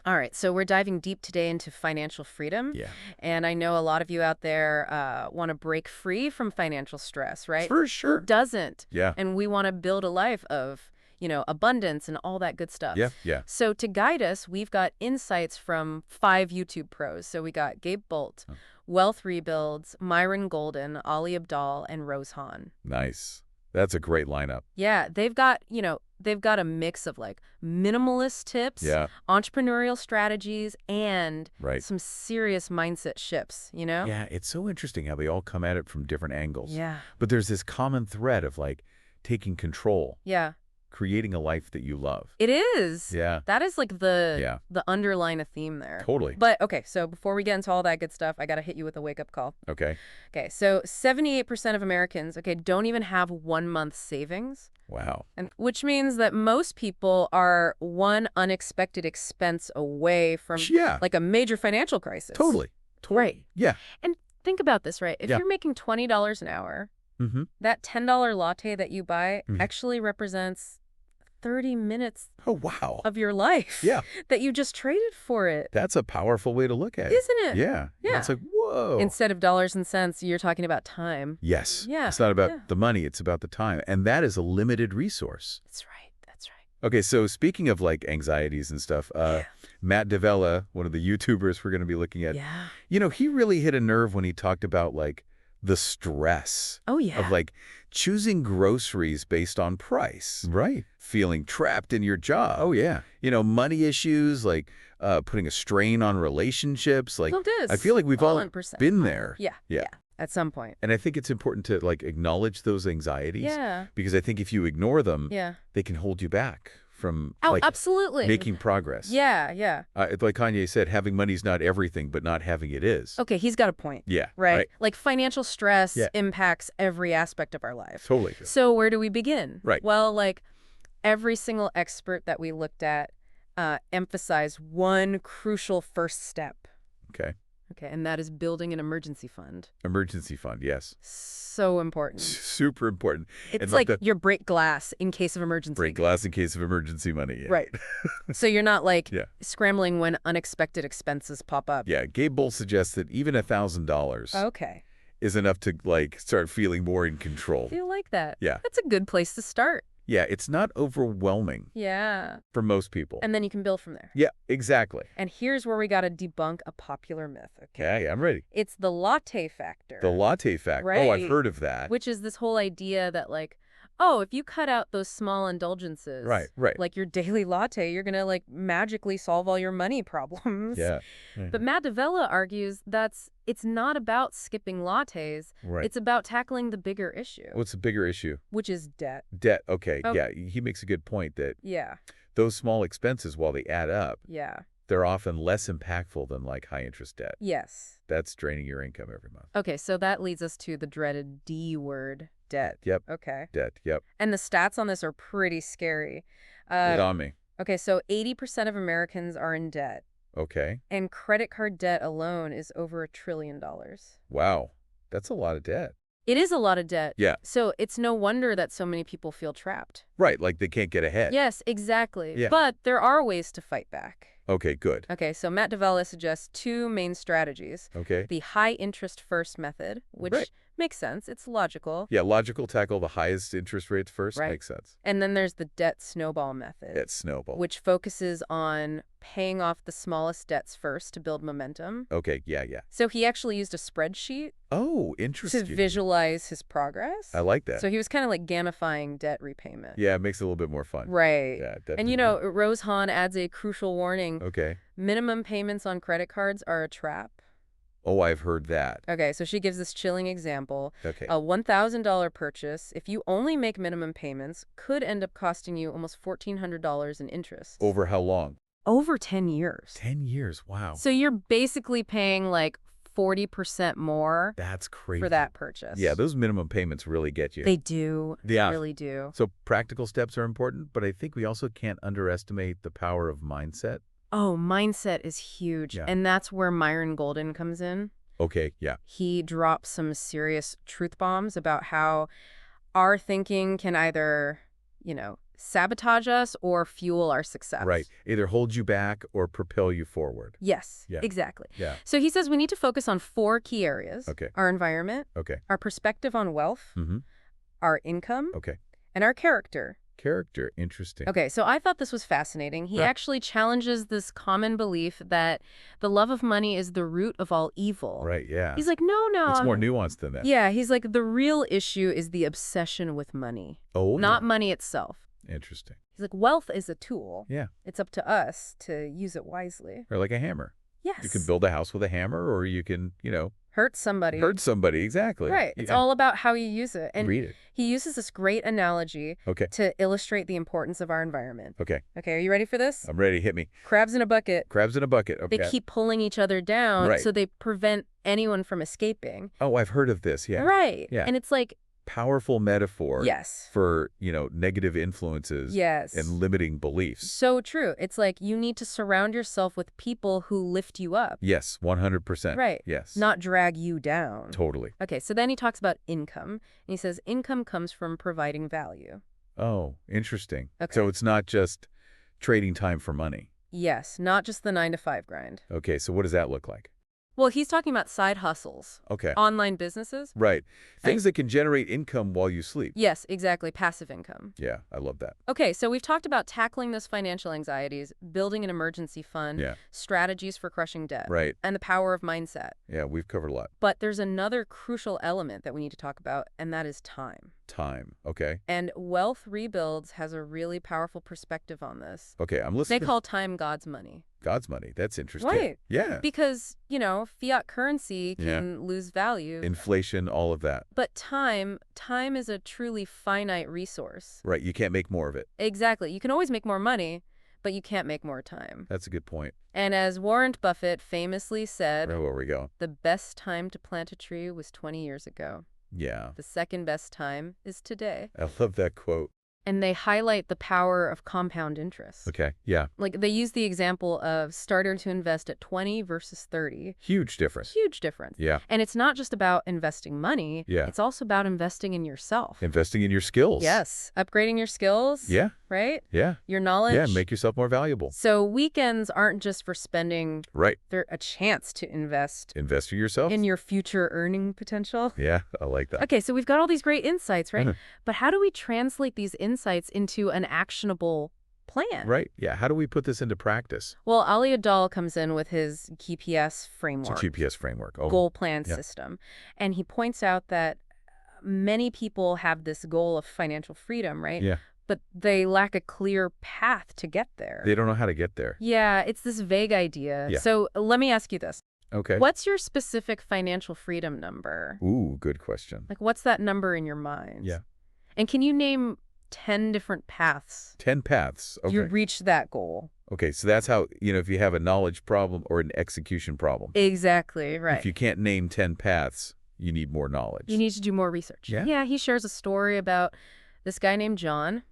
All right, so we're diving deep today into financial freedom. Yeah. And I know a lot of you out there want to break free from financial stress, right? For Who sure. doesn't? Yeah. And we want to build a life of, abundance and all that good Yeah. stuff. Yeah. So to guide us, we've got insights from 5 YouTube pros. So we got Gabe Bolt, Oh, Wealth Rebuilds, Myron Golden, Ali Abdal, and Rose Hahn. nice. That's a great lineup. Yeah, they've got a mix of like minimalist tips, Yeah. entrepreneurial strategies, and Right. some serious mindset shifts. Yeah. It's so interesting how they all come at it from different angles. Yeah. But there's this common thread of like taking control, Yeah. creating a life that you love. It is. Yeah. That is like the Yeah. the underline of theme there. Totally. But okay, so before we get into all that good stuff, I got to hit you with a wake-up call. Okay. Okay, so 78% of Americans, don't even have 1 month savings. Wow. And which means that most people are one unexpected expense away from Yeah. like a major financial crisis. Totally. Totally. Right. Yeah. And think about this, right? If Yeah. you're making $20 an hour, Mm-hmm. that $10 latte that you buy Mhm. actually represents 30 minutes Oh, wow. of your life Yeah. that you just traded for it. That's a powerful way to look at it. Isn't it? Yeah. Yeah. It's like, whoa. Instead of dollars and cents, you're talking about time. Yes. Yeah, It's not about yeah. the money. It's about the time. And that is a limited resource. That's right. That's right. Okay, so speaking of like anxieties and stuff, Yeah. Matt Davella, one of the YouTubers we're going to be looking at, Yeah. he really hit a nerve when he talked about like the stress Oh, yeah. of like choosing groceries based on price. Right. Feeling trapped in your job. Oh, yeah. Money issues, like putting a strain on relationships. Like, Well, it is. I feel like we've all 100%. been there. Yeah. Yeah. At some point. And I think it's important to like acknowledge those anxieties. Yeah. Because I think if you ignore them, Yeah. they can hold you back from Oh, like absolutely. making progress. Yeah, yeah. Like Kanye said, having money is not everything, but not having it is. Okay, he's got a point. Yeah. Right? Like financial stress Yeah. impacts every aspect of our life. Totally. So where do we begin? Right. Well, like every single expert that we looked at emphasized one crucial first step. Okay. Okay, and that is building an emergency fund. Emergency fund, yes. So important. Super important. It's And like the your break glass in case of emergency. break glass in case of emergency money. Yeah. Right. So you're not like Yeah. scrambling when unexpected expenses pop up. Yeah. Gabe Bolt suggests that even $1,000 Okay. is enough to like start feeling more in control. I feel like that. Yeah. That's a good place to start. Yeah. It's not overwhelming Yeah. for most people. And then you can build from there. Yeah, exactly. And here's where we got to debunk a popular myth, okay? Okay, I'm ready. It's the latte factor. The latte fact. Oh, I've Right. heard of that. Which is this whole idea that like, oh, if you cut out those small indulgences, Right, right. like your daily latte, you're going to like magically solve all your money problems. Yeah. But Matt Davella argues it's not about skipping lattes. Right. It's about tackling the bigger issue, What's the bigger issue? which is debt. Debt. Okay. Oh. Yeah. He makes a good point that Yeah. those small expenses, while they add up, Yeah. they're often less impactful than like high interest debt. Yes. That's draining your income every month. Okay, so that leads us to the dreaded D word, debt. Yep. Okay. Debt. Yep. And the stats on this are pretty scary. Get on me. Okay, so 80% of Americans are in debt, Okay. and credit card debt alone is over $1 trillion. Wow. That's a lot of debt. It is a lot of debt. Yeah. So it's no wonder that so many people feel trapped. Right. Like they can't get ahead. Yes, exactly. Yeah. But there are ways to fight back. Okay. Good. Okay, so Matt Davella suggests 2 main strategies. Okay. The high interest first method, which Right. makes sense. It's logical. Yeah. Logical. Tackle the highest interest rates first. Right. Makes sense. And then there's the debt snowball method. It's snowball. Which focuses on paying off the smallest debts first to build momentum. Okay. Yeah. Yeah. So he actually used a spreadsheet Oh, to interesting. visualize his progress. I like that. So he was kind of like gamifying debt repayment. Yeah. It makes it a little bit more fun. Right. Yeah. And Definitely. Rose Hahn adds a crucial warning. Okay. Minimum payments on credit cards are a trap. Oh, I've heard that. Okay, so she gives this chilling example. Okay. A $1,000 purchase, if you only make minimum payments, could end up costing you almost $1,400 in interest. Over how long? Over 10 years. 10 years. Wow. So you're basically paying like 40% more That's crazy. for that purchase. Yeah, those minimum payments really get you. They do. Yeah. They really do. So practical steps are important, but I think we also can't underestimate the power of mindset. Oh, mindset is huge. Yeah. And that's where Myron Golden comes in. Okay, yeah. He drops some serious truth bombs about how our thinking can either, sabotage us or fuel our success. Right. Either hold you back or propel you forward. Yes, Yeah. exactly. Yeah. So he says we need to focus on 4 key areas. Okay. Our environment, Okay. our perspective on wealth, Mm-hmm. our income, Okay. and our character. Character. Interesting. Okay, so I thought this was fascinating. He actually challenges this common belief that the love of money is the root of all evil. Right, yeah. He's like, no. It's more nuanced than that. Yeah, he's like, the real issue is the obsession with money, Oh, not money itself. interesting. He's like, wealth is a tool. Yeah. It's up to us to use it wisely. Or like a hammer. Yes. You can build a house with a hammer, or you can, Hurt somebody. hurt somebody. Exactly. Right. It's Yeah. all about how you use it. And Read it. he uses this great analogy Okay. to illustrate the importance of our environment. Okay. Okay, are you ready for this? I'm ready. Hit me. Crabs in a bucket. Crabs in a bucket. Okay. They keep pulling each other down Right. so they prevent anyone from escaping. Oh, I've heard of this. Yeah. Right. Yeah. And it's like, Powerful metaphor. yes. For, negative influences. Yes. And limiting beliefs. So true. It's like you need to surround yourself with people who lift you up. Yes. 100%. Right. Yes. Not drag you down. Totally. Okay, so then he talks about income. And he says income comes from providing value. Oh, interesting. Okay. So it's not just trading time for money. Yes, not just the 9-to-5 grind. Okay. So what does that look like? Well, he's talking about side hustles. Okay. Online businesses. Right. Things that can generate income while you sleep. Yes, exactly. Passive income. Yeah, I love that. Okay, so we've talked about tackling those financial anxieties, building an emergency fund, Yeah. strategies for crushing debt, Right. and the power of mindset. Yeah, we've covered a lot. But there's another crucial element that we need to talk about, and that is time. Time. Okay. And Wealth Rebuilds has a really powerful perspective on this. Okay, I'm They listening. call time God's money. God's money. That's interesting. Right. Yeah. Because, fiat currency Yeah. can lose value. Inflation, all of that. But time is a truly finite resource. Right. You can't make more of it. Exactly. You can always make more money, but you can't make more time. That's a good point. And as Warren Buffett famously said, Where we go. the best time to plant a tree was 20 years ago. Yeah. The second best time is today. I love that quote. And they highlight the power of compound interest. Okay. Yeah. Like they use the example of starting to invest at 20 versus 30. Huge difference. Huge difference. Yeah. And it's not just about investing money. Yeah. It's also about investing in yourself. Investing in your skills. Yes. Upgrading your skills. Yeah. Right? Yeah. Your knowledge. Yeah. Make yourself more valuable. So weekends aren't just for spending. Right. They're a chance to invest Invest in yourself. in your future earning potential. Yeah. I like that. Okay, so we've got all these great insights, right? Uh-huh. But how do we translate these insights into an actionable plan? Right. Yeah. How do we put this into practice? Well, Ali Adal comes in with his GPS framework, It's a GPS framework. Oh, goal plan yeah. system. And he points out that many people have this goal of financial freedom, right? Yeah. But they lack a clear path to get there. They don't know how to get there. Yeah, it's this vague idea. Yeah. So let me ask you this. Okay. What's your specific financial freedom number? Ooh, good question. Like, what's that number in your mind? Yeah. And can you name 10 different paths 10 paths. Okay. you reach that goal? Okay. So that's how, if you have a knowledge problem or an execution problem. Exactly, right. If you can't name 10 paths, you need more knowledge. You need to do more research. Yeah. Yeah, he shares a story about this guy named John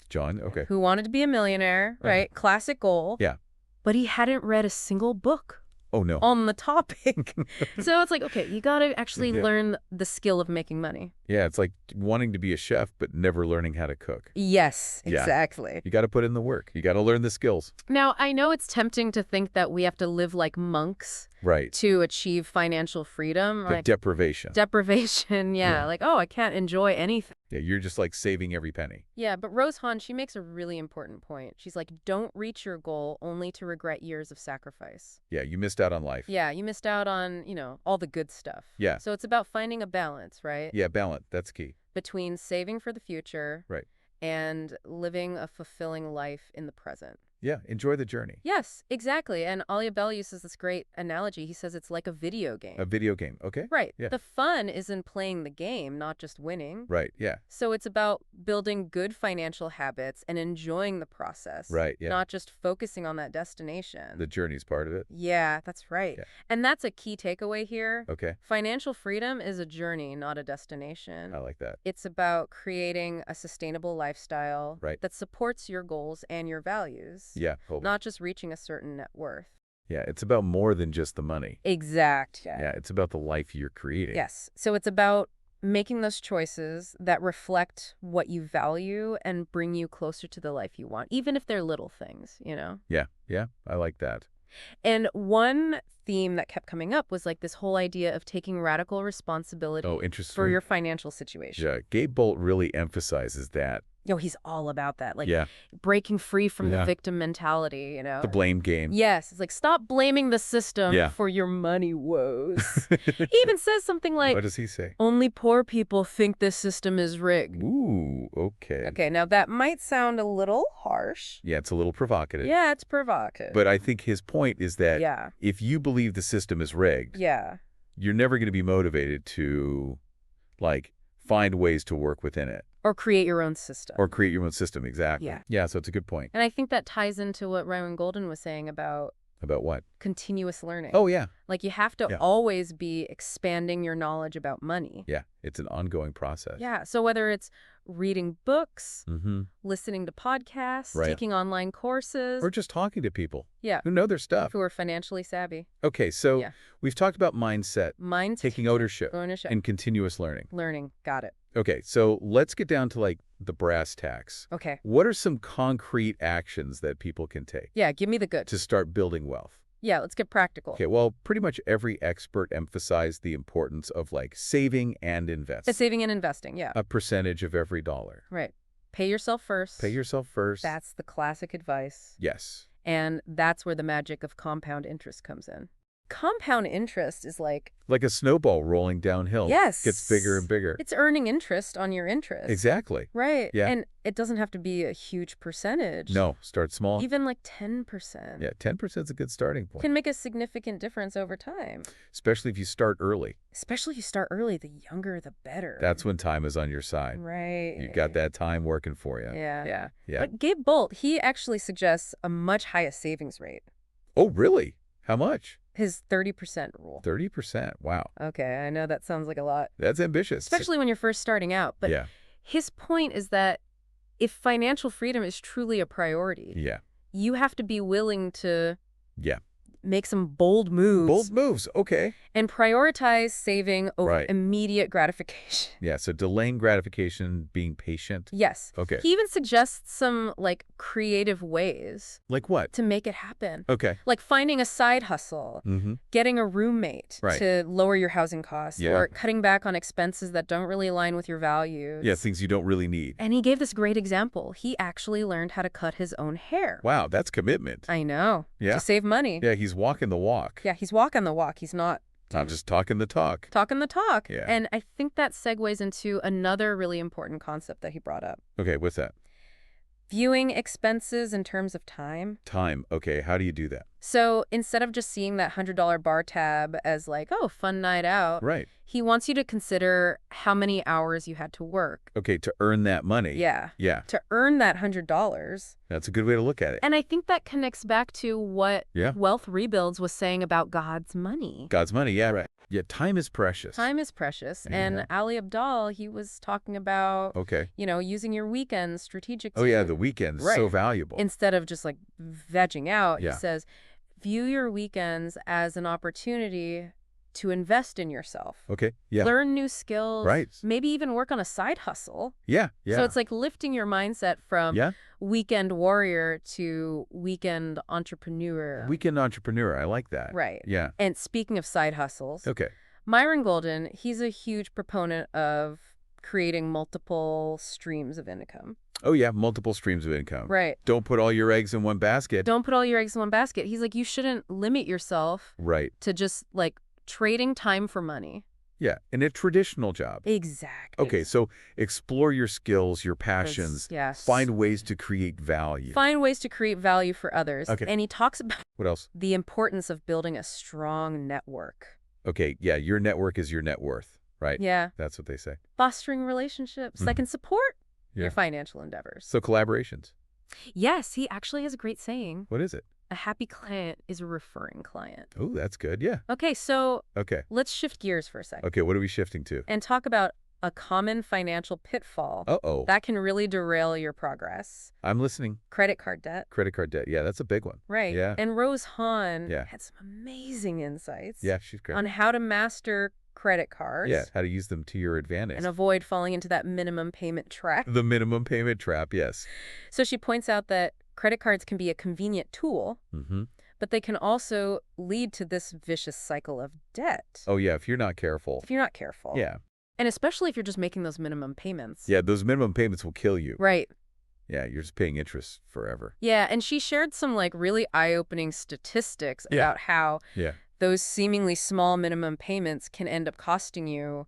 John, okay. who wanted to be a millionaire, right? Classic goal. Yeah. But he hadn't read a single book Oh, no. on the topic. So it's like, okay, you got to actually Yeah. learn the skill of making money. Yeah, it's like wanting to be a chef, but never learning how to cook. Yes, Yeah. exactly. You got to put in the work. You got to learn the skills. Now, I know it's tempting to think that we have to live like monks Right. to achieve financial freedom. The Like deprivation. deprivation, yeah. Like, oh, I can't enjoy anything. Yeah, you're just like saving every penny. Yeah, but Rose Hahn, she makes a really important point. She's like, don't reach your goal only to regret years of sacrifice. Yeah, you missed out on life. Yeah, you missed out on, all the good stuff. Yeah. So it's about finding a balance, right? Yeah, balance. That's key. Between saving for the future Right. and living a fulfilling life in the present. Yeah, enjoy the journey. Yes, exactly. And Ali Abel uses this great analogy. He says it's like a video game. A video game. Okay. Right. Yeah. The fun is in playing the game, not just winning. Right. Yeah. So it's about building good financial habits and enjoying the process. Right. Yeah. Not just focusing on that destination. The journey's part of it. Yeah, that's right. Yeah. And that's a key takeaway here. Okay. Financial freedom is a journey, not a destination. I like that. It's about creating a sustainable lifestyle Right. that supports your goals and your values. Yeah. Totally. Not just reaching a certain net worth. Yeah, it's about more than just the money. Exact. Yeah, it's about the life you're creating. Yes. So it's about making those choices that reflect what you value and bring you closer to the life you want, even if they're little things, you know? Yeah, yeah, I like that. And one theme that kept coming up was like this whole idea of taking radical Oh, responsibility for interesting. your financial situation. Yeah, Gabe Bolt really emphasizes that. Yo, he's all about that, like Yeah, breaking free from the yeah, victim mentality, you the know? blame game. Yes, it's like stop blaming the system Yeah. for your money woes. He even says something like, What does he say? only poor people think this system is rigged. Ooh, okay. Okay, now that might sound a little harsh. Yeah, it's a little provocative. Yeah, it's provocative. But I think his point is that Yeah, if you believe the system is rigged, yeah. you're never going to be motivated to, like, find ways to work within it Or create your own system. or create your own system. Exactly. Yeah. Yeah, so it's a good point. And I think that ties into what Ryan Golden was saying about About what? continuous learning. Oh, yeah. Like you have to Yeah. always be expanding your knowledge about money. Yeah, it's an ongoing process. Yeah. So whether it's reading books, Mm-hmm. listening to podcasts, Right. taking online courses. Or just talking to people Yeah. who know their stuff. Who are financially savvy. Okay, so Yeah. we've talked about mindset, Mind taking ownership, ownership. and continuous learning. Learning. Got it. Okay, so let's get down to, like, the brass tacks. Okay. What are some concrete actions that people can take Yeah. Give me the good. to start building wealth? Yeah. Let's get practical. Okay, well, pretty much every expert emphasized the importance of, like, saving and invest. Saving and investing. Yeah. A percentage of every dollar. Right. Pay yourself first. Pay yourself first. That's the classic advice. Yes. And that's where the magic of compound interest comes in. Compound interest is like, Like a snowball rolling downhill. yes. Gets bigger and bigger. It's earning interest on your interest. Exactly. Right. Yeah. And it doesn't have to be a huge percentage. No, start small. Even like 10%. Yeah, 10% is a good starting point. Can make a significant difference over time. Especially if you start early. Especially if you start early, the younger, the better. That's when time is on your side. Right. You got that time working for you. Yeah. Yeah. But Gabe Bolt, he actually suggests a much higher savings rate. Oh, really? How much? His 30% rule. 30%. Wow. Okay, I know that sounds like a lot. That's ambitious. Especially when you're first starting out. But yeah. his point is that if financial freedom is truly a priority, Yeah. you have to be willing to Yeah. make some bold moves. Bold moves. Okay. And prioritize saving over Right. immediate gratification. Yeah. So delaying gratification, being patient. Yes. Okay. He even suggests some, like, creative ways Like what? to make it happen. Okay. Like finding a side hustle, Mm-hmm. getting a roommate Right. to lower your housing costs, Yeah. or cutting back on expenses that don't really align with your values. Yeah. Things you don't really need. And he gave this great example. He actually learned how to cut his own hair. Wow. That's commitment. I know. Yeah. To save money. Yeah. He's walking the walk. Yeah, he's walking the walk. He's not Not just talking the talk. talking the talk. Yeah. And I think that segues into another really important concept that he brought up. Okay. What's that? Viewing expenses in terms of time. Time. Okay. How do you do that? So instead of just seeing that $100 bar tab as like, oh, fun night out, Right. he wants you to consider how many hours you had to work. Okay. To earn that money. Yeah. Yeah. To earn that $100. That's a good way to look at it. And I think that connects back to what Yeah. Wealth Rebuilds was saying about God's money. God's money. Yeah. Right. Yeah. Time is precious. Time is precious. Yeah. And Ali Abdal, he was talking about, Okay. using your weekends strategically. Oh, yeah. The weekend's Right. so valuable. Instead of just like vegging out, Yeah. he says, view your weekends as an opportunity to invest in yourself. Okay. Yeah. Learn new skills. Right. Maybe even work on a side hustle. Yeah. Yeah. So it's like lifting your mindset from yeah. weekend warrior to weekend entrepreneur. Weekend entrepreneur. I like that. Right. Yeah. And speaking of side hustles, Okay. Myron Golden, he's a huge proponent of creating multiple streams of income. Oh, yeah. Multiple streams of income. Right. Don't put all your eggs in one basket. Don't put all your eggs in one basket. He's like, you shouldn't limit yourself Right. to just like trading time for money. Yeah. In a traditional job. Exactly. Okay. So explore your skills, your passions. Yes. Find ways to create value. Find ways to create value for others. Okay. And he talks about What else? the importance of building a strong network. Okay. Yeah. Your network is your net worth. Right. Yeah. That's what they say. Fostering relationships that can support Yeah. your financial endeavors. So collaborations. Yes, he actually has a great saying. What is it? A happy client is a referring client. Oh, that's good. Yeah. Okay, so Okay. let's shift gears for a second Okay. What are we shifting to? and talk about a common financial pitfall Uh-oh. that can really derail your progress. I'm listening. Credit card debt. Credit card debt. Yeah. That's a big one. Right. Yeah. And Rose Hahn Yeah. had some amazing insights Yeah. She's great. on how to master credit cards. Yeah, how to use them to your advantage. And avoid falling into that minimum payment trap. The minimum payment trap, yes. So she points out that credit cards can be a convenient tool, but they can also lead to this vicious cycle of debt. Oh, yeah, if you're not careful. If you're not careful. Yeah. And especially if you're just making those minimum payments. Yeah, those minimum payments will kill you. Right. Yeah, you're just paying interest forever. Yeah, and she shared some like really eye-opening statistics about how those seemingly small minimum payments can end up costing you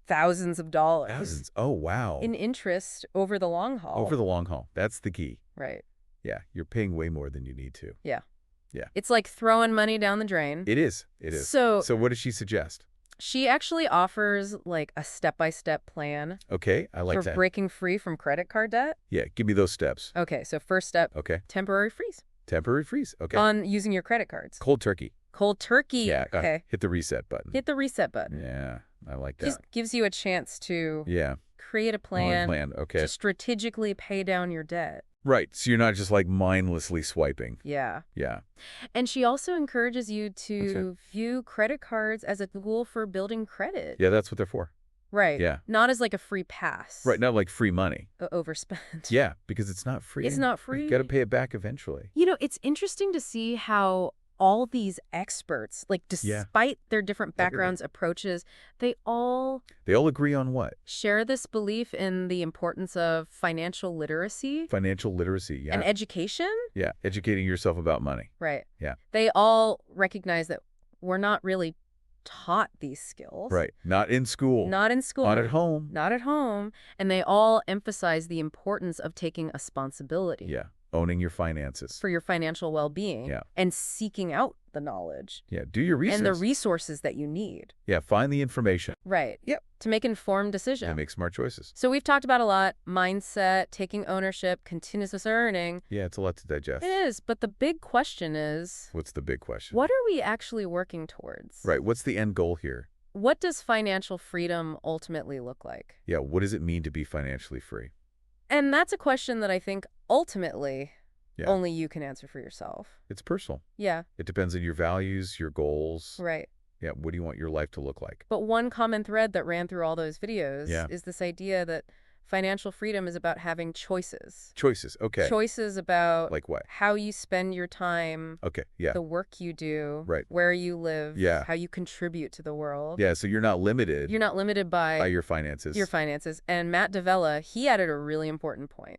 thousands of dollars. Thousands? Oh, wow. In interest over the long haul. Over the long haul. That's the key. Right. Yeah, you're paying way more than you need to. Yeah. Yeah. It's like throwing money down the drain. It is. It is. So what does she suggest? She actually offers like a step-by-step plan. Okay, I like that. For breaking free from credit card debt. Yeah, give me those steps. Okay, so first step. Okay. Temporary freeze. Temporary freeze. Okay. On using your credit cards. Cold turkey. Cold turkey. Yeah. Okay. Hit the reset button. Hit the reset button. Yeah, I like that. Just gives you a chance to create a plan. Okay. To strategically pay down your debt. Right, so you're not just like mindlessly swiping. Yeah. Yeah. And she also encourages you to view credit cards as a tool for building credit. Yeah, that's what they're for. Right. Yeah. Not as like a free pass. Right, not like free money. Overspent. Yeah, because it's not free. It's not free. You got to pay it back eventually. You know, it's interesting to see how all these experts, like despite their different backgrounds, approaches, they all agree on what? Share this belief in the importance of financial literacy. Financial literacy, yeah. And education. Yeah, educating yourself about money. Right. Yeah. They all recognize that we're not really taught these skills. Right. Not in school. Not in school. Not at home. Not at home. And they all emphasize the importance of taking responsibility. Yeah. Owning your finances. For your financial well-being. Yeah. And seeking out the knowledge. Yeah. Do your research. And the resources that you need. Yeah. Find the information. Right. Yep. To make informed decisions. And make smart choices. So we've talked about a lot. Mindset, taking ownership, continuous earning. Yeah, it's a lot to digest. It is. But the big question is... What's the big question? What are we actually working towards? Right. What's the end goal here? What does financial freedom ultimately look like? Yeah. What does it mean to be financially free? And that's a question that I think ultimately... only you can answer for yourself. It's personal. Yeah. It depends on your values, your goals. Right. Yeah, what do you want your life to look like? But one common thread that ran through all those videos is this idea that financial freedom is about having choices. Choices, okay. Choices about like what? How you spend your time. Okay, yeah. The work you do. Right. Where you live. Yeah. How you contribute to the world. Yeah, so you're not limited. You're not limited by your finances. Your finances. And Matt Davella, he added a really important point.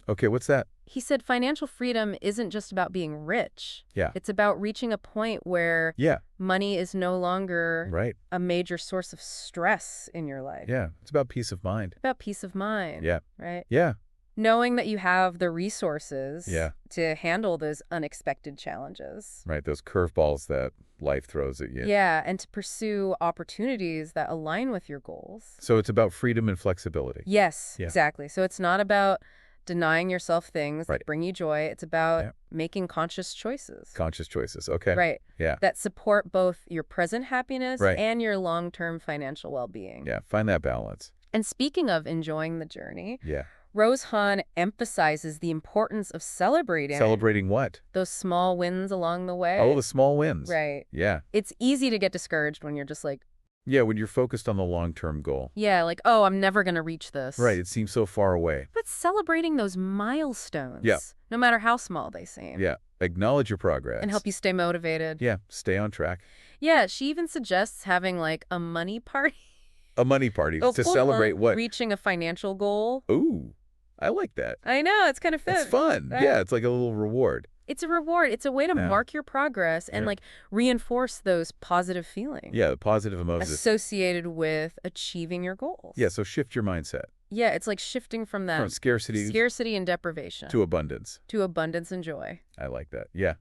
Okay, what's that? He said financial freedom isn't just about being rich. Yeah. It's about reaching a point where money is no longer a major source of stress in your life. Yeah, it's about peace of mind. About peace of mind. Yeah. Right? Yeah. Knowing that you have the resources to handle those unexpected challenges. Right, those curveballs that life throws at you. Yeah, and to pursue opportunities that align with your goals. So it's about freedom and flexibility. Yes, exactly. So it's not about denying yourself things that bring you joy. It's about making conscious choices. Conscious choices, okay. Right. Yeah. That support both your present happiness and your long-term financial well-being. Yeah, find that balance. And speaking of enjoying the journey, Rose Hahn emphasizes the importance of celebrating. Celebrating what? Those small wins along the way. Oh, the small wins. Right. Yeah. It's easy to get discouraged when you're just like, yeah, when you're focused on the long-term goal. Yeah, like, oh, I'm never going to reach this. Right, it seems so far away. But celebrating those milestones, no matter how small they seem. Yeah, acknowledge your progress. And help you stay motivated. Yeah, stay on track. Yeah, she even suggests having like a money party. A money party to celebrate what? Reaching a financial goal. Ooh, I like that. I know, it's kind of fun. It's fun. Right? Yeah, it's like a little reward. It's a reward. It's a way to mark your progress and like reinforce those positive feelings. Yeah, the positive emotions. Associated with achieving your goals. Yeah, so shift your mindset. Yeah, it's like shifting from that. From scarcity and deprivation. To abundance. To abundance and joy. I like that. Yeah.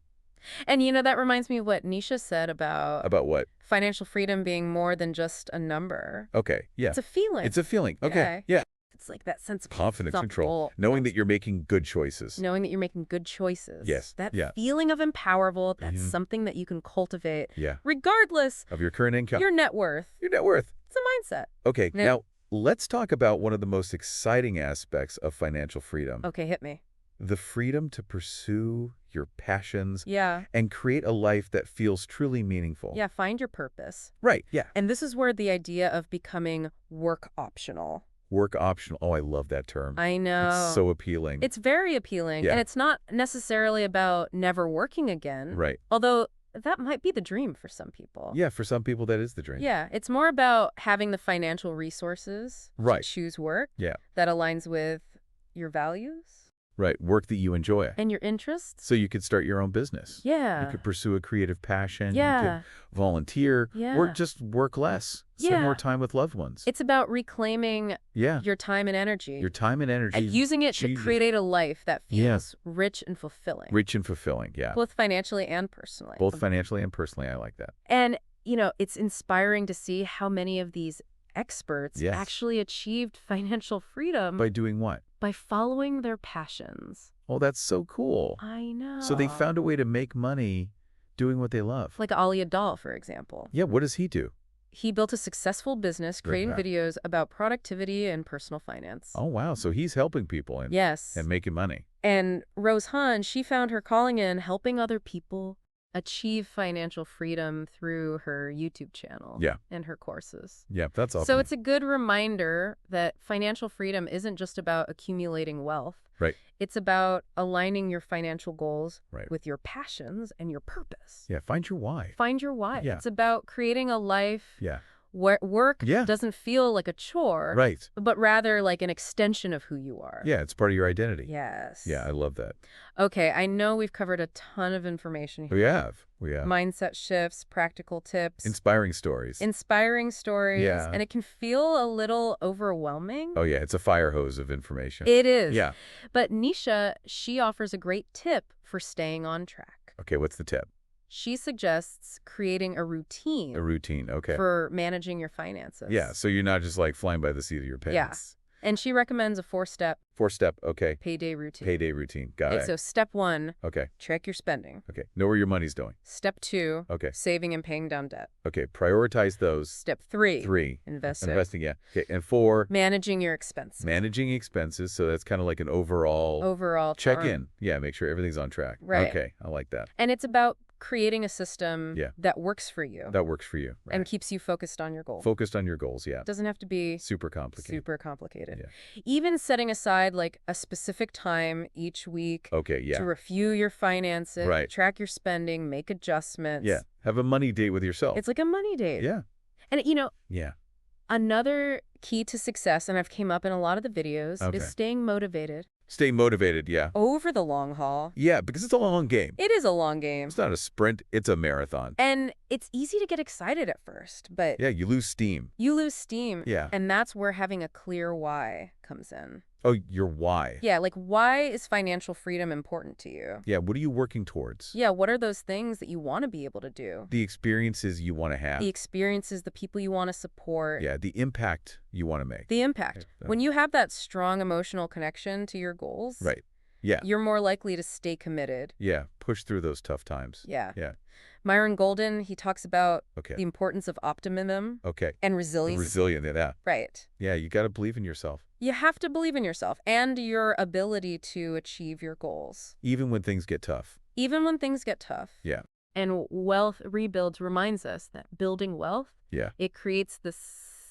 And you know, that reminds me of what Nisha said about... About what? Financial freedom being more than just a number. Okay, yeah. It's a feeling. It's a feeling. Okay, yeah. It's like that sense of confidence, control, knowing that you're making good choices. Knowing that you're making good choices. Yes. That feeling of empowerable, that's something that you can cultivate. Yeah. Regardless of your current income. Your net worth. Your net worth. It's a mindset. Okay, now let's talk about one of the most exciting aspects of financial freedom. Okay, hit me. The freedom to pursue your passions Yeah. and create a life that feels truly meaningful. Yeah, find your purpose. Right, yeah. And this is where the idea of becoming work optional. Work optional. Oh, I love that term. I know. It's so appealing. It's very appealing. Yeah. And it's not necessarily about never working again. Right. Although that might be the dream for some people. Yeah, for some people that is the dream. Yeah, it's more about having the financial resources to choose work that aligns with your values. Right, work that you enjoy. And your interests. So you could start your own business. Yeah. You could pursue a creative passion. Yeah. You could volunteer. Yeah. Or just work less. Spend more time with loved ones. It's about reclaiming your time and energy. Your time and energy. And using it to create a life that feels rich and fulfilling. Rich and fulfilling, yeah. Both financially and personally. Both financially and personally, I like that. And, you know, it's inspiring to see how many of these experts actually achieved financial freedom. By doing what? By following their passions. Oh, that's so cool. I know. So they found a way to make money doing what they love. Like Ali Adal, for example. Yeah, what does he do? He built a successful business creating videos about productivity and personal finance. Oh, wow. So he's helping people and making money. And Rose Hahn, she found her calling in helping other people achieve financial freedom through her YouTube channel and her courses. Yeah, that's awesome. So it's a good reminder that financial freedom isn't just about accumulating wealth. Right. It's about aligning your financial goals with your passions and your purpose. Yeah, find your why. Find your why. Yeah. It's about creating a life where work doesn't feel like a chore, but rather like an extension of who you are. Yeah, it's part of your identity. Yes. Yeah, I love that. Okay, I know we've covered a ton of information here. We have. Mindset shifts, practical tips. Inspiring stories. Yeah. And it can feel a little overwhelming. Oh, yeah, it's a fire hose of information. It is. Yeah. But Nisha, she offers a great tip for staying on track. Okay, what's the tip? She suggests creating a routine. A routine, okay. For managing your finances. Yeah, so you're not just like flying by the seat of your pants. Yeah. And she recommends a 4-step. 4-step, okay. Payday routine. Payday routine, got it. So step 1, okay. Track your spending. Okay, know where your money's going. Step 2, okay. Saving and paying down debt. Okay, prioritize those. Step 3, investing, yeah. Okay, and 4, managing your expenses. Managing expenses, so that's kind of like an overall check-in. Yeah, make sure everything's on track. Right. Okay, I like that. And it's about creating a system that works for you. That works for you. Right. And keeps you focused on your goal. Focused on your goals, yeah. It doesn't have to be super complicated. Yeah. Even setting aside like a specific time each week to review your finances, track your spending, make adjustments. Yeah. Have a money date with yourself. It's like a money date. Yeah. And you know, another key to success, and I've came up in a lot of the videos, is staying motivated. Stay motivated, yeah. Over the long haul. Yeah, because it's a long game. It is a long game. It's not a sprint, it's a marathon. And it's easy to get excited at first, but... Yeah, you lose steam. Yeah. And that's where having a clear why comes in. Oh, your why. Yeah, like why is financial freedom important to you? Yeah, what are you working towards? Yeah, what are those things that you want to be able to do? The experiences you want to have. The experiences, the people you want to support. Yeah, the impact you want to make. The impact. When you have that strong emotional connection to your goals, yeah, you're more likely to stay committed. Yeah, push through those tough times. Yeah. Myron Golden, he talks about the importance of optimism and resilience. Resilient, yeah. Right. Yeah, you got to believe in yourself. You have to believe in yourself and your ability to achieve your goals. Even when things get tough. Even when things get tough. Yeah. And Wealth Rebuilds reminds us that building wealth, it creates this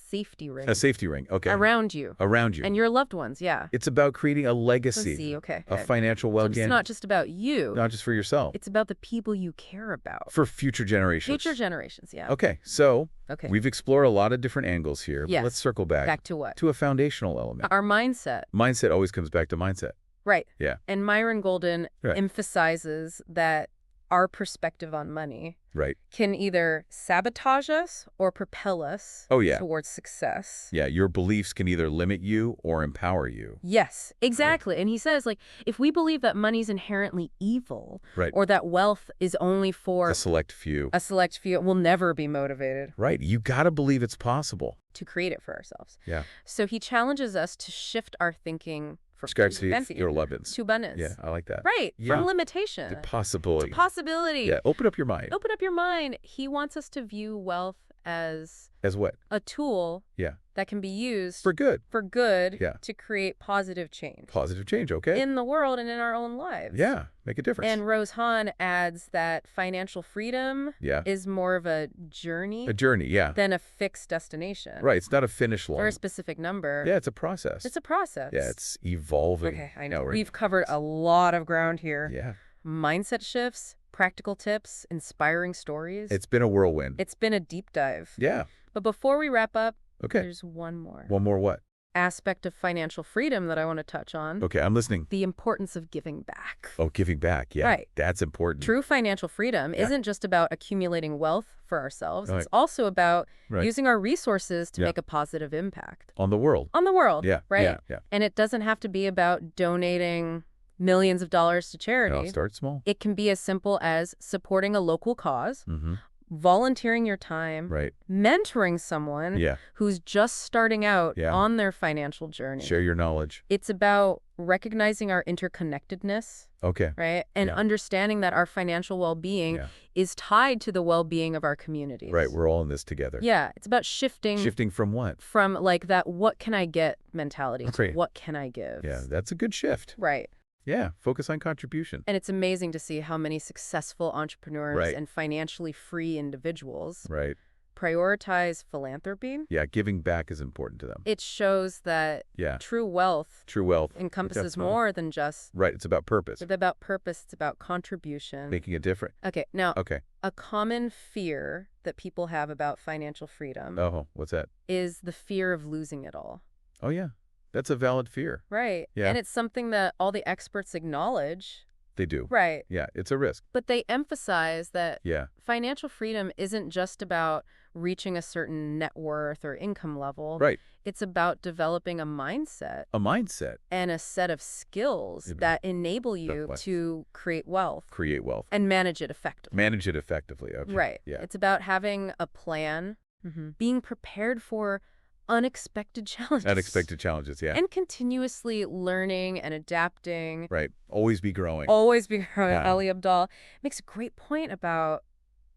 safety ring. A safety ring, around you. Around you. And your loved ones, yeah. It's about creating a legacy. Of financial well-being. So it's not just about you. Not just for yourself. It's about the people you care about. For future generations. Future generations, yeah. Okay, so we've explored a lot of different angles here. Yes. Let's circle back. Back to what? To a foundational element. Our mindset. Mindset always comes back to mindset. Right. Yeah. And Myron Golden emphasizes that our perspective on money can either sabotage us or propel us towards success. Yeah, your beliefs can either limit you or empower you. Yes, exactly. And he says, like, if we believe that money's inherently evil or that wealth is only for a select few, we'll never be motivated. Right. You got to believe it's possible to create it for ourselves. Yeah. So he challenges us to shift our thinking scarcity to abundance. To abundance. Yeah, I like that. Right. Yeah. From limitation. To possibility. To possibility. Yeah, open up your mind. Open up your mind. He wants us to view wealth as what? A tool that can be used for good. Yeah. To create positive change. Positive change, okay. In the world and in our own lives. Yeah, make a difference. And Rose Hahn adds that financial freedom is more of a journey. A journey, yeah. Than a fixed destination. Right, it's not a finish line. Or a specific number. Yeah, it's a process. It's a process. Yeah, it's evolving. Okay, I know. We've covered a lot of ground here. Yeah. Mindset shifts, practical tips, inspiring stories. It's been a whirlwind. It's been a deep dive. Yeah. But before we wrap up, okay, there's one more. One more what? Aspect of financial freedom that I want to touch on. Okay, I'm listening. The importance of giving back. Oh, giving back. Yeah. Right. That's important. True financial freedom isn't just about accumulating wealth for ourselves. It's also about using our resources to make a positive impact. On the world. On the world. Yeah. Right? Yeah. And it doesn't have to be about donating millions of dollars to charity. No, start small. It can be as simple as supporting a local cause, volunteering your time, mentoring someone who's just starting out on their financial journey. Share your knowledge. It's about recognizing our interconnectedness. Okay. Right? And understanding that our financial well-being is tied to the well-being of our communities. Right. We're all in this together. Yeah. It's about shifting. Shifting from what? From like that what can I get mentality to Great. what can I give. Yeah, that's a good shift. Right. Yeah, focus on contribution. And it's amazing to see how many successful entrepreneurs and financially free individuals prioritize philanthropy. Yeah, giving back is important to them. It shows that true wealth encompasses more than just... Right, it's about purpose. It's about purpose. It's about contribution. Making a difference. Okay, now, a common fear that people have about financial freedom... Oh, what's that? ...is the fear of losing it all. Oh, yeah. That's a valid fear. Right. Yeah. And it's something that all the experts acknowledge. They do. Right. Yeah, it's a risk. But they emphasize that financial freedom isn't just about reaching a certain net worth or income level. Right. It's about developing a mindset. A mindset. And a set of skills that enable you to create wealth. Create wealth. And manage it effectively. Manage it effectively. Okay. Right. Yeah. It's about having a plan, being prepared for unexpected challenges. Unexpected challenges, yeah. And continuously learning and adapting. Right. Always be growing. Always be growing. Ali Abdaal makes a great point about...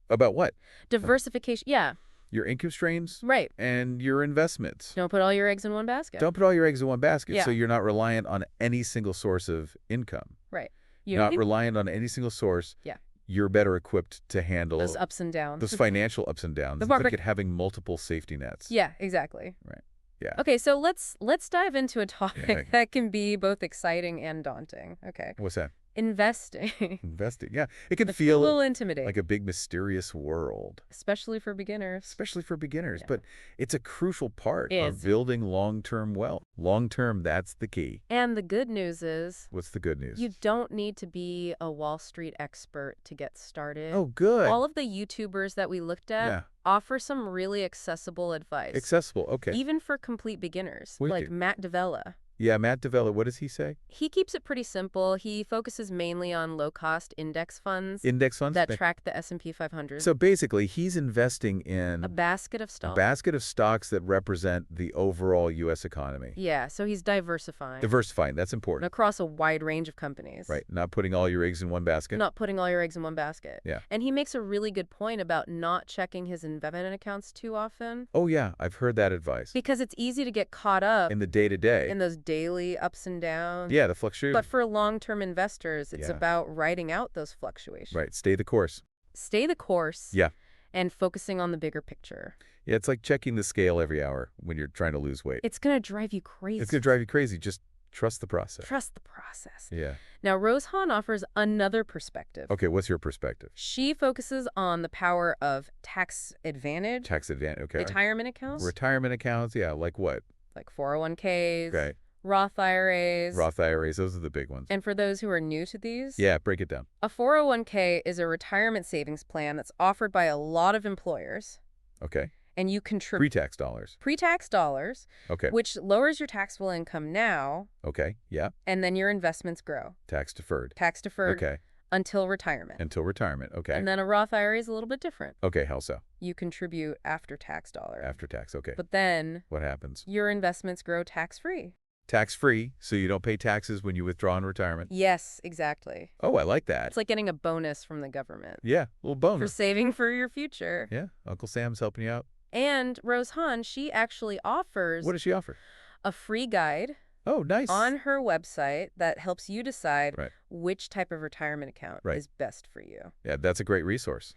About what? Diversification. Yeah. Your income streams. Right. And your investments. Don't put all your eggs in one basket. Don't put all your eggs in one basket. So you're not reliant on any single source of income. Right. You're not reliant on any single source. Yeah. You're better equipped to handle those ups and downs. Those financial ups and downs. It's like having multiple safety nets. Yeah, exactly. Right. Yeah. Okay, so let's dive into a topic that can be both exciting and daunting. Okay. What's that? Investing. Investing, yeah. It can feel a little intimidating. Like a big mysterious world. Especially for beginners. Especially for beginners. Yeah. But it's a crucial part of building long-term wealth. Long-term, that's the key. And the good news is... What's the good news? You don't need to be a Wall Street expert to get started. Oh, good. All of the YouTubers that we looked at offer some really accessible advice. Accessible, okay. Even for complete beginners, like Matt D'Avella. Yeah, Matt D'Avella, what does he say? He keeps it pretty simple. He focuses mainly on low-cost index funds. Index funds? That track the S&P 500. So basically, he's investing in... a basket of stocks. A basket of stocks that represent the overall U.S. economy. Yeah, so he's diversifying. Diversifying, that's important. Across a wide range of companies. Right, not putting all your eggs in one basket. Not putting all your eggs in one basket. Yeah. And he makes a really good point about not checking his investment accounts too often. Oh, yeah, I've heard that advice. Because it's easy to get caught up... in the day-to-day. In those daily ups and downs. Yeah, the fluctuation. But for long-term investors, it's about writing out those fluctuations. Right. Stay the course. Stay the course. Yeah. And focusing on the bigger picture. Yeah, it's like checking the scale every hour when you're trying to lose weight. It's going to drive you crazy. It's going to drive you crazy. Just trust the process. Trust the process. Yeah. Now, Rose Hahn offers another perspective. Okay, what's your perspective? She focuses on the power of tax advantage. Tax advantage, okay. Retirement accounts. Retirement accounts, yeah, like what? Like 401ks. Okay. Roth IRAs. Roth IRAs, those are the big ones. And for those who are new to these? Yeah, break it down. A 401k is a retirement savings plan that's offered by a lot of employers. Okay. And you contribute... Pre-tax dollars. Pre-tax dollars. Okay. Which lowers your taxable income now. Okay, yeah. And then your investments grow. Tax deferred. Tax deferred. Okay. Until retirement. Until retirement, okay. And then a Roth IRA is a little bit different. Okay, how so? You contribute after tax dollar. After tax, okay. But then... what happens? Your investments grow tax-free. Tax-free, so you don't pay taxes when you withdraw in retirement? Yes, exactly. Oh, I like that. It's like getting a bonus from the government. Yeah, a little bonus. For saving for your future. Yeah, Uncle Sam's helping you out. And Rose Han, she actually offers... What does she offer? A free guide. Oh, nice. On her website that helps you decide which type of retirement account is best for you. Yeah, that's a great resource.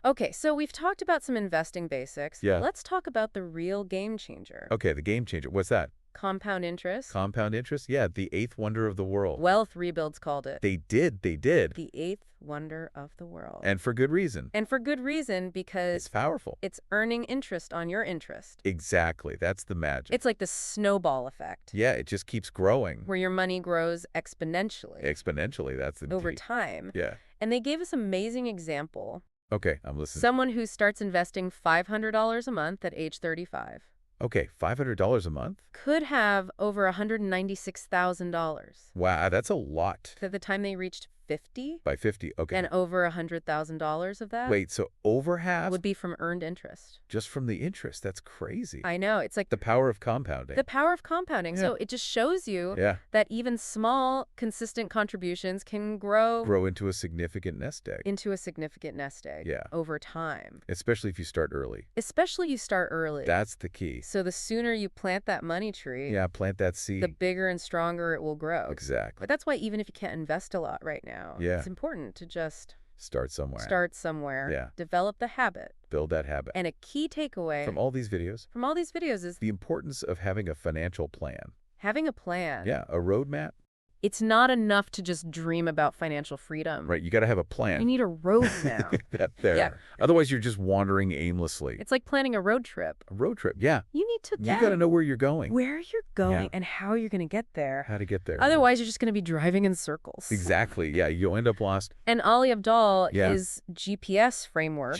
Okay, so we've talked about some investing basics. Yeah. Let's talk about the real game changer. Okay, the game changer. What's that? Compound interest. Compound interest? Yeah, the eighth wonder of the world. Wealth Rebuilds called it. They did. The eighth wonder of the world. And for good reason. And for good reason, because... It's powerful. It's earning interest on your interest. Exactly. That's the magic. It's like the snowball effect. Yeah, it just keeps growing. Where your money grows exponentially. Exponentially, that's the over time. Yeah. And they gave us an amazing example. Okay, I'm listening. Someone who starts investing $500 a month at age 35. Okay, $500 a month? Could have over $196,000. Wow, that's a lot. At the time they reached 50? By 50, okay. And over $100,000 of that? Wait, so over half? Would be from earned interest. Just from the interest. That's crazy. I know. It's like... the power of compounding. The power of compounding. Yeah. So it just shows you that even small, consistent contributions can grow... grow into a significant nest egg. Into a significant nest egg. Yeah. Over time. Especially if you start early. Especially you start early. That's the key. So the sooner you plant that money tree... yeah, plant that seed. The bigger and stronger it will grow. Exactly. But that's why even if you can't invest a lot right now, it's important to just... start somewhere. Start somewhere. Yeah. Develop the habit. Build that habit. And a key takeaway... from all these videos... is... the importance of having a financial plan. Having a plan. Yeah, a roadmap. It's not enough to just dream about financial freedom. Right, you got to have a plan. You need a roadmap. there. Yeah. Otherwise, you're just wandering aimlessly. It's like planning a road trip. A road trip, yeah. You need to... you got to know where you're going. Where you're going and how you're going to get there. How to get there. Otherwise, you're just going to be driving in circles. Exactly, yeah. You'll end up lost. And Ali Abdaal, his GPS framework...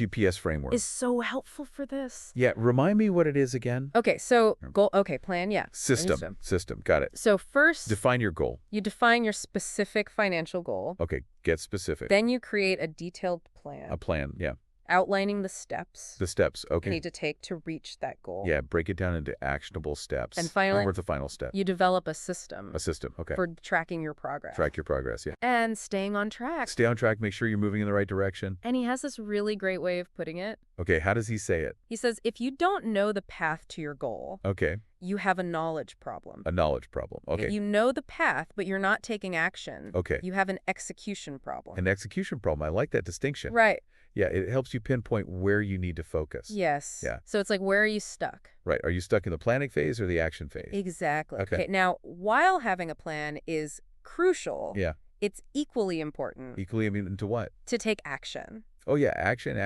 is so helpful for this. Yeah, remind me what it is again. Okay, so goal... okay, plan, System. Got it. So first... define your goal. You define your specific financial goal. Okay, get specific. Then you create a detailed plan. A plan, yeah. Outlining the steps. The steps, okay. You need to take to reach that goal. Yeah, break it down into actionable steps. And finally, what's the final step? You develop a system. A system, okay. For tracking your progress. Track your progress, yeah. And staying on track. Stay on track, make sure you're moving in the right direction. And he has this really great way of putting it. Okay, how does he say it? He says, if you don't know the path to your goal, okay, you have a knowledge problem. A knowledge problem, okay. If you know the path, but you're not taking action, okay, you have an execution problem. An execution problem, I like that distinction. Right. Yeah, it helps you pinpoint where you need to focus. Yes. Yeah. So it's like, where are you stuck? Right. Are you stuck in the planning phase or the action phase? Exactly. Okay. Now, while having a plan is crucial, it's equally important. Equally important to what? To take action. Oh, yeah. Action.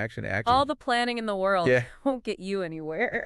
All the planning in the world won't get you anywhere.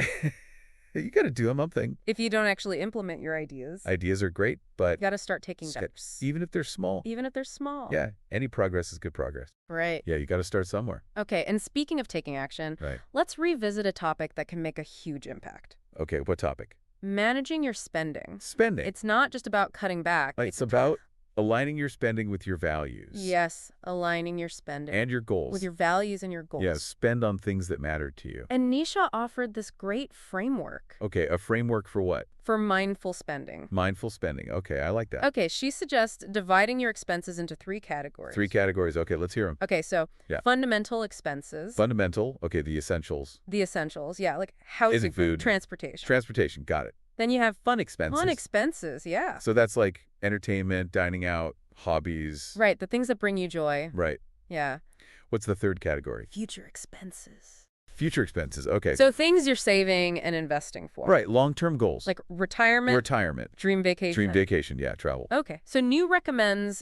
You got to do something. If you don't actually implement your ideas. Ideas are great, but... you got to start taking steps. Even if they're small. Even if they're small. Yeah. Any progress is good progress. Right. Yeah, you got to start somewhere. Okay, and speaking of taking action, let's revisit a topic that can make a huge impact. Okay, what topic? Managing your spending. Spending. It's not just about cutting back. It's about aligning your spending with your values. Yes, aligning your spending. And your goals. With your values and your goals. Yeah, spend on things that matter to you. And Nisha offered this great framework. Okay, a framework for what? For mindful spending. Mindful spending. Okay, I like that. Okay, she suggests dividing your expenses into 3 categories. 3 categories. Okay, let's hear them. Okay, so fundamental expenses. Fundamental. Okay, the essentials. The essentials, yeah, like housing, food, transportation. Transportation, got it. Then you have fun expenses. Fun expenses, yeah. So that's like entertainment, dining out, hobbies. Right, the things that bring you joy. Right. Yeah. What's the third category? Future expenses. Future expenses, okay. So things you're saving and investing for. Right, long-term goals. Like retirement. Retirement. Dream vacation. Dream vacation, yeah, travel. Okay. So New recommends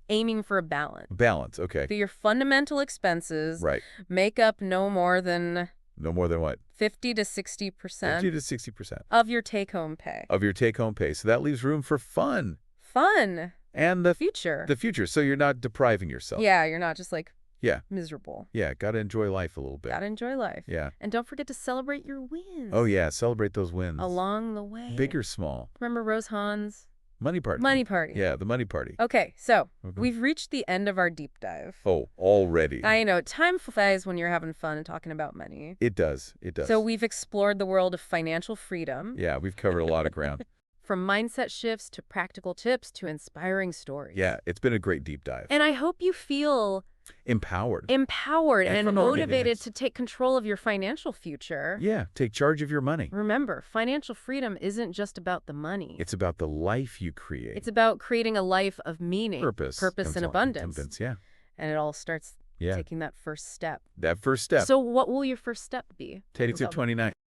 aiming for a balance. Balance, okay. So your fundamental expenses make up no more than... no more than what? 50 to 60%. 50 to 60%. Of your take-home pay. Of your take-home pay. So that leaves room for fun. Fun. And the future. The future. So you're not depriving yourself. Yeah, you're not just like miserable. Yeah, got to enjoy life a little bit. Got to enjoy life. Yeah. And don't forget to celebrate your wins. Oh, yeah, celebrate those wins. Along the way. Big or small. Remember Rose Han's? Money party. Money party. Yeah, the money party. Okay, so we've reached the end of our deep dive. Oh, already. I know. Time flies when you're having fun and talking about money. It does. It does. So we've explored the world of financial freedom. Yeah, we've covered a lot of ground. From mindset shifts to practical tips to inspiring stories. Yeah, it's been a great deep dive. And I hope you feel Empowered. Empowered and motivated to take control of your financial future. Yeah, take charge of your money. Remember, financial freedom isn't just about the money. It's about the life you create. It's about creating a life of meaning, purpose and abundance. Yeah. And it all starts taking that first step. That first step. So what will your first step be? Take it to 29.